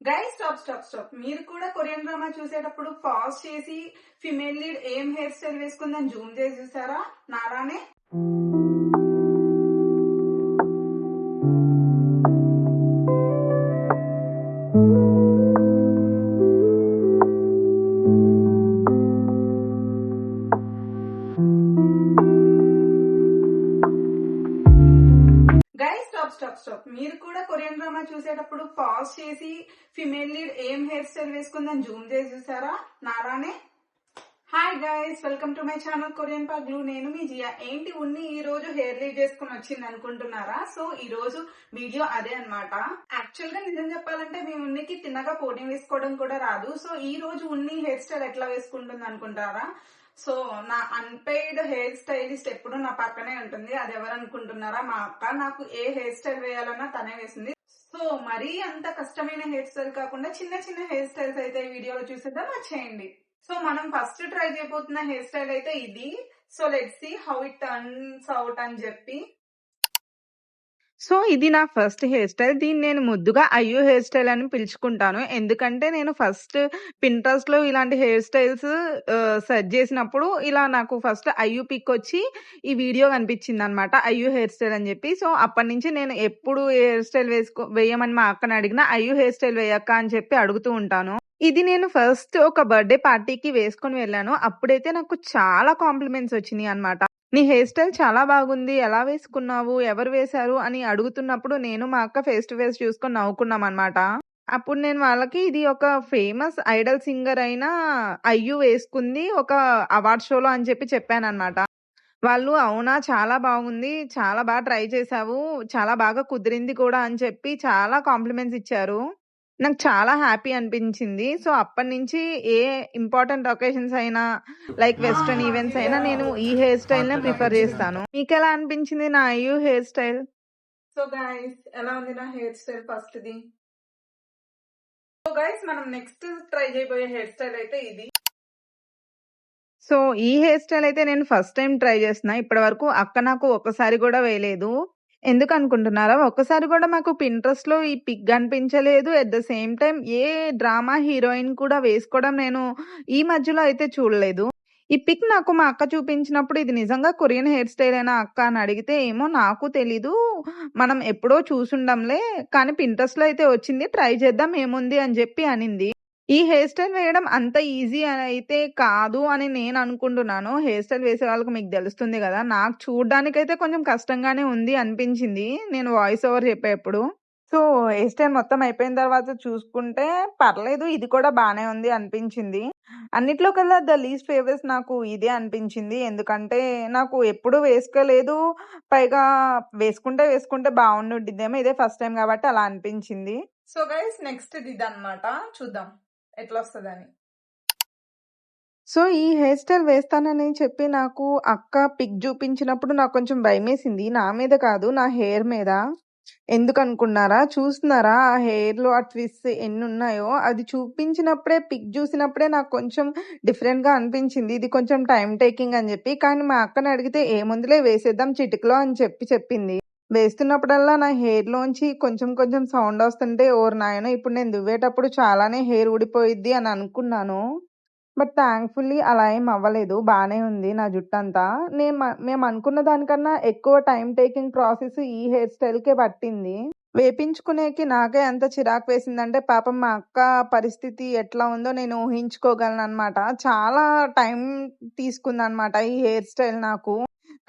Guys stop. మీరు కూడా Korean drama చూసేటప్పుడు పాజ్ చేసి ఫిమేల్ లీడ్ ఏం హెయిర్ స్టైల్ వేసుకుందని జూమ్ చేసి చూసారా? నారానే స్టాప్. మీరు కూడా కొరియన్ డ్రామా చూసేటప్పుడు పాజ్ చేసి ఫిమేల్ లీడ్ ఏం హెయిర్ స్టైల్ వేసుకుందని జూమ్ చేసి చూసారా? నారానే. Hi guys, welcome to my channel Korean Paglu. నేను మీ జియా. ఏంటి ఉన్ని ఈ రోజు హెయిర్ లీడ్ చేసుకుని వచ్చింది అనుకుంటున్నారా? సో ఈ రోజు వీడియో అదే అన్నమాట. యాక్చువల్ గా నిజం చెప్పాలంటే మీ ఉన్నికి తిన్నగా పోటీ వేసుకోవడం కూడా రాదు. సో ఈ రోజు ఉన్ని హెయిర్ స్టైల్ ఎట్లా వేసుకుంటుంది అనుకుంటారా? సో నా అన్పెయిడ్ హెయిర్ స్టైలిస్ట్ ఎప్పుడు నా పక్కనే ఉంటుంది. అది ఎవరు అనుకుంటున్నారా? మా అక్క. నాకు ఏ హెయిర్ స్టైల్ వేయాలన్నా తనే వేసింది. సో మరీ అంత కష్టమైన హెయిర్ స్టైల్ కాకుండా చిన్న చిన్న హెయిర్ స్టైల్స్ అయితే ఈ వీడియోలో చూసేద్దాం, వచ్చేయండి. సో మనం ఫస్ట్ ట్రై చేయబోతున్న హెయిర్ స్టైల్ అయితే ఇది. So let's see how it turns out అని చెప్పి. సో ఇది నా ఫస్ట్ హెయిర్ స్టైల్. దీన్ని నేను ముద్దుగా అయ్యో హెయిర్ స్టైల్ అని పిలుచుకుంటాను. ఎందుకంటే నేను ఫస్ట్ పింట్రెస్ట్ లో ఇలాంటి హెయిర్ స్టైల్స్ సెర్చ్ చేసినప్పుడు ఇలా నాకు ఫస్ట్ అయ్యు పిక్ వచ్చి ఈ వీడియో కనిపించింది అనమాట, అయ్యు హెయిర్ స్టైల్ అని చెప్పి. సో అప్పటి నుంచి నేను ఎప్పుడు హెయిర్ స్టైల్ వేయమని మా అక్కని అడిగినా అయ్యు హెయిర్ స్టైల్ వేయక్క అని చెప్పి అడుగుతూ ఉంటాను. ఇది నేను ఫస్ట్ ఒక బర్త్డే పార్టీకి వేసుకొని వెళ్ళాను. అప్పుడైతే నాకు చాలా కాంప్లిమెంట్స్ వచ్చినాయి అనమాట. నీ హెయిర్ స్టైల్ చాలా బాగుంది, ఎలా వేసుకున్నావు, ఎవరు వేశారు అని అడుగుతున్నప్పుడు నేను మా అక్క ఫేస్ టు ఫేస్ చూసుకొని నవ్వుకున్నాం అనమాట. అప్పుడు నేను వాళ్ళకి ఇది ఒక ఫేమస్ ఐడల్ సింగర్ అయిన అయ్యు వేసుకుంది ఒక అవార్డ్ షోలో అని చెప్పి చెప్పానన్నమాట. వాళ్ళు అవునా, చాలా బాగుంది, చాలా బాగా ట్రై చేశావు, చాలా బాగా కుదిరింది కూడా అని చెప్పి చాలా కాంప్లిమెంట్స్ ఇచ్చారు. నాకు చాలా హ్యాపీ అనిపించింది. సో అప్పటినుంచి ఏ ఇంపార్టెంట్ ఒకేషన్స్ అయినా లైక్ వెస్టర్న్ ఈవెంట్స్ అయినా నేను ఈ హెయిర్ స్టైల్ నే ప్రిఫర్ చేస్తాను. మీకు ఎలా అనిపించింది నా అయ్యు హెయిర్ స్టైల్? సో గైస్, ఎలా ఉంది నా hair style first the? So guys, మనం నెక్స్ట్ ట్రై చేయబోయే హెయిర్ స్టైల్ అయితే ఇది. సో ఈ హెయిర్ స్టైల్ అయితే నేను ఫస్ట్ టైం ట్రై చేస్తున్నా. ఇప్పటి వరకు అక్క నాకు ఒక్కసారి కూడా వేయలేదు. ఎందుకు అనుకుంటున్నారా? ఒక్కసారి కూడా మాకు పింట్రెస్ట్ లో ఈ పిక్ కనిపించలేదు. At the same time A drama heroine కూడా వేసుకోవడం నేను ఈ మధ్యలో అయితే చూడలేదు. ఈ పిక్ నాకు మా అక్క చూపించినప్పుడు ఇది నిజంగా కొరియన్ హెయిర్ స్టైల్ అయినా అక్క అని అడిగితే ఏమో నాకు తెలీదు, మనం ఎప్పుడో చూసుండంలే, కానీ పింట్రెస్ట్ లో అయితే వచ్చింది, ట్రై చేద్దాం ఏముంది అని చెప్పి అనింది. ఈ హెయిర్ స్టైల్ వేయడం అంత ఈజీ అయితే కాదు అని నేను అనుకుంటున్నాను. హెయిర్ స్టైల్ వేసే వాళ్ళకి మీకు తెలుస్తుంది కదా. నాకు చూడ్డానికైతే కొంచెం కష్టంగానే ఉంది అనిపించింది నేను వాయిస్ ఓవర్ చెప్పేప్పుడు. సో హెయిర్ స్టైల్ మొత్తం అయిపోయిన తర్వాత చూసుకుంటే పర్లేదు, ఇది కూడా బానే ఉంది అనిపించింది. అన్నిట్లో కల్లా ద లీస్ట్ ఫేవరెట్ నాకు ఇదే అనిపించింది. ఎందుకంటే నాకు ఎప్పుడు వేసుకోలేదు, పైగా వేసుకుంటే బాగుండుండిద్దేమో, ఇదే ఫస్ట్ టైం కాబట్టి అలా అనిపించింది. సో గైస్, నెక్స్ట్ ఇది అన్నమాట, చూద్దాం ఎట్లా వస్తుందని. సో ఈ హెయిర్ స్టైల్ వేస్తానని చెప్పి నాకు అక్క పిక్ చూపించినప్పుడు నాకు కొంచెం భయమేసింది. నా మీద కాదు, నా హెయిర్ మీద. ఎందుకు అనుకున్నారా? చూస్తున్నారా ఆ హెయిర్ లో ఆ ట్విస్ట్ ఎన్ని ఉన్నాయో? అది చూపించినప్పుడే, పిక్ చూసినప్పుడే నాకు కొంచెం డిఫరెంట్ గా అనిపించింది, ఇది కొంచెం టైం టేకింగ్ అని చెప్పి. కానీ మా అక్కని అడిగితే ఏముందిలే వేసేద్దాం చిటికలో అని చెప్పింది. వేస్తున్నప్పుడల్లా నా హెయిర్ లోంచి కొంచెం కొంచెం సౌండ్ వస్తుంటే ఓరి నాయనో, ఇప్పుడు నేను దువ్వేటప్పుడు చాలానే హెయిర్ ఊడిపోయిద్ది అని అనుకున్నాను. బట్ థ్యాంక్ఫుల్లీ అలా ఏం అవ్వలేదు, బానే ఉంది నా జుట్టంతా. మేము అనుకున్న దానికన్నా ఎక్కువ టైం టేకింగ్ ప్రాసెస్ ఈ హెయిర్ స్టైల్ కే పట్టింది. వేపించుకునేకి నాకే ఎంత చిరాకు వేసిందంటే పాపం మా అక్క పరిస్థితి ఎట్లా ఉందో నేను ఊహించుకోగలను అనమాట. చాలా టైం తీసుకుందనమాట ఈ హెయిర్ స్టైల్ నాకు.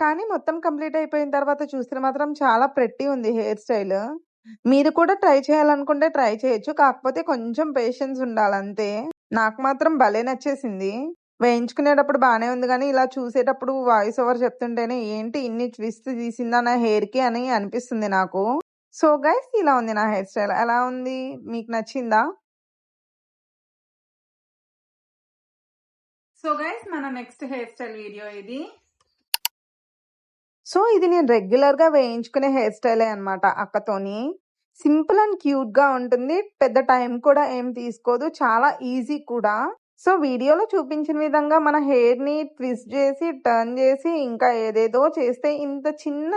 కానీ మొత్తం కంప్లీట్ అయిపోయిన తర్వాత చూస్తే మాత్రం చాలా ప్రెట్టి ఉంది హెయిర్ స్టైల్. మీరు కూడా ట్రై చేయాలనుకుంటే ట్రై చేయొచ్చు, కాకపోతే కొంచెం పేషెన్స్ ఉండాలంతే. నాకు మాత్రం భలే నచ్చేసింది. వేయించుకునేటప్పుడు బానే ఉంది కానీ ఇలా చూసేటప్పుడు వాయిస్ ఓవర్ చెప్తుంటేనే ఏంటి ఇన్ని ట్విస్ట్ తీసిందా నా హెయిర్ కి అని అనిపిస్తుంది నాకు. సో గైస్, ఇలా ఉంది నా హెయిర్ స్టైల్. ఎలా ఉంది, మీకు నచ్చిందా? సో గైస్, మన నెక్స్ట్ హెయిర్ స్టైల్ వీడియో ఇది. సో ఇది నేను రెగ్యులర్ గా వేయించుకునే హెయిర్ స్టైలే అన్నమాట అక్కతోని. సింపుల్ అండ్ క్యూట్ గా ఉంటుంది, పెద్ద టైం కూడా ఏం తీసుకోదు, చాలా ఈజీ కూడా. సో వీడియోలో చూపించిన విధంగా మన హెయిర్ ని ట్విస్ట్ చేసి, టర్న్ చేసి, ఇంకా ఏదేదో చేస్తే ఇంత చిన్న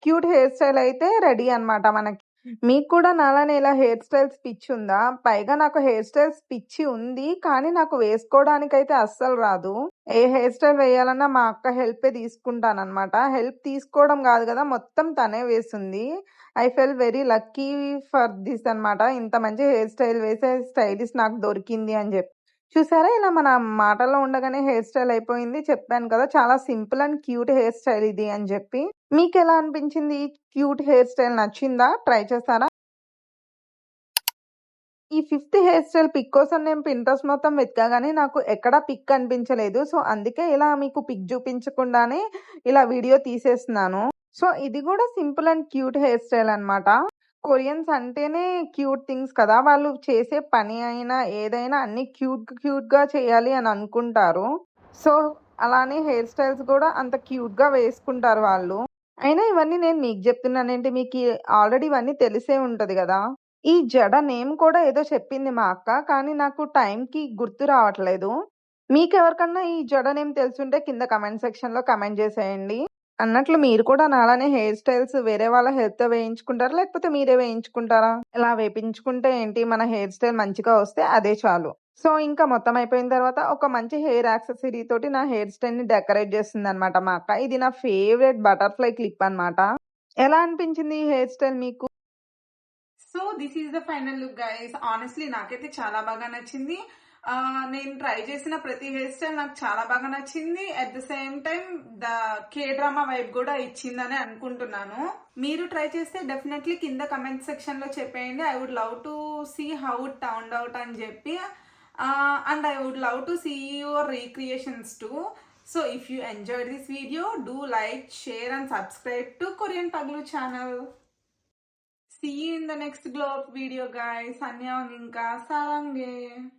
క్యూట్ హెయిర్ స్టైల్ అయితే రెడీ అన్నమాట మనకి. మీకు కూడా నాలానే ఇలా హెయిర్ స్టైల్స్ పిచ్చుందా? పైగా నాకు హెయిర్ స్టైల్స్ పిచ్చి ఉంది. కానీ నాకు వేసుకోవడానికైతే అస్సలు రాదు. ఏ హెయిర్ స్టైల్ వేయాలన్నా మా అక్క హెల్పే తీసుకుంటాననమాట. హెల్ప్ తీసుకోవడం గాదు గదా! మొత్తం తనే వేసింది. I fell very lucky for this అనమాట. ఇంత మంచి హెయిర్ స్టైల్ వేసే స్టైలిస్ట్ నాకు దొరికింది అని జెప్పి. చూసారా ఇలా మన మాటల్లో ఉండగానే హెయిర్ స్టైల్ అయిపోయింది. చెప్పాను కదా! చాలా simple and cute hair style ఇది అని జెప్పి. మీకెలా అనిపించింది? ఈ క్యూట్ హెయిర్ స్టైల్ నచ్చిందా? ట్రై చేసారా? ఈ ఫిఫ్త్ హెయిర్ స్టైల్ పిక్ కోసం నేను పింట్రెస్ట్ మొత్తం వెతికా గానీ, నాకు ఎక్కడా పిక్ కనిపించలేదు. సో, అందుకే ఇలా మీకు పిక్ చూపించకుండానే ఇలా వీడియో తీసేస్తున్నాను. సో, ఇది గూడా simple and cute hair style అనమాట. కొరియన్స్ అంటేనే క్యూట్ థింగ్స్ కదా! వాళ్ళు చేసే పని అయినా, ఏదైనా అన్నీ క్యూట్‌గా చేయాలి అని అనుకుంటారు. సో, అలానే హెయిర్ స్టైల్స్ గూడా అంత క్యూట్‌గా వేసుకుంటారు వాళ్ళు. అయినా ఇవన్నీ నేను మీకు జెప్తున్నానేంటి, మీకి ఆల్రెడీ ఇవన్నీ తెలిసే ఉంటది గదా! ఈ జడ నేమ్ కూడా ఏదో చెప్పింది మా అక్క. కానీ నాకు టైంకి గుర్తు రావట్లేదు. మీకెవరికన్నా ఈ జడ నేమ్ తెలిసుంటే కింద కామెంట్ సెక్షన్‌లో కామెంట్ జేసేయండి. అన్నట్లు మీరు కూడా నాలానే హెయిర్ స్టైల్స్ వేరే వాళ్ళ హెల్ప్‌తో వేయించుకుంటారా? లేకపోతే మీరే వేయించుకుంటారా? ఇలా వేపించుకుంటే ఏంటి మన హెయిర్ స్టైల్ మంచిగా వస్తే అదే చాలు. సో, ఇంకా మొత్తం అయిపోయిన తర్వాత ఒక మంచి హెయిర్ యాక్సెసరీ తోటి నా హెయిర్ స్టైల్‌ని డెకరేట్ చేసిందనమాట మా అక్క. ఇది నా ఫేవరెట్ బటర్‌ఫ్లై క్లిప్ అనమాట. ఎలా అనిపించింది ఈ హెయిర్ స్టైల్ మీకు? So this is the final look guys. Honestly నాకైతే చాలా బాగా నచ్చింది. నేను ట్రై చేసిన ప్రతి హెయిర్ స్టైల్ నాకు చాలా బాగా నచ్చింది. At the same time the K drama vibe కూడా ఇచ్చిందని అనుకుంటున్నాను. మీరు ట్రై చేస్తే డెఫినెట్లీ కింద కమెంట్ సెక్షన్ లో చెప్పేయండి. I would love to see how it turned out అని చెప్పి. And I would love to see your recreations too. So if you enjoy this video, do like, share and subscribe to Korean Paglu channel. See you in the next glow up video guys. Annyeong inka sarange.